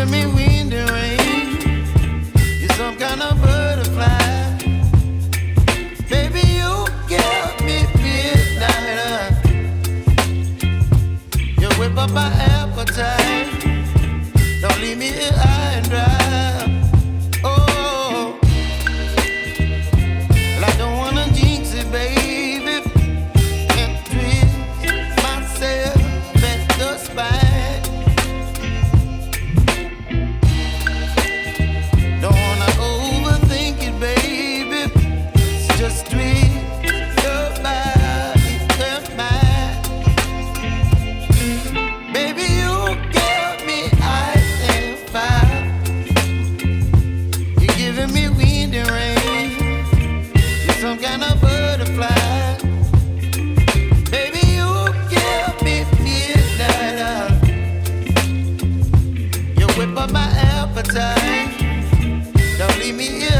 giving me wind and rain. You're some kind of butterfly. Baby, you give me midnight. You whip up my appetite. Don't leave me here high and dry. Oh, well, I don't wanna jinx it, baby, and twist myself at the spine. Don't wanna overthink it, baby. It's just twist your body and mine. Baby, you give me ice and fire. You're giving me wind and rain. You're some kind of butterfly. Baby, you give me midnight. You whip up my appetite. Don't leave me here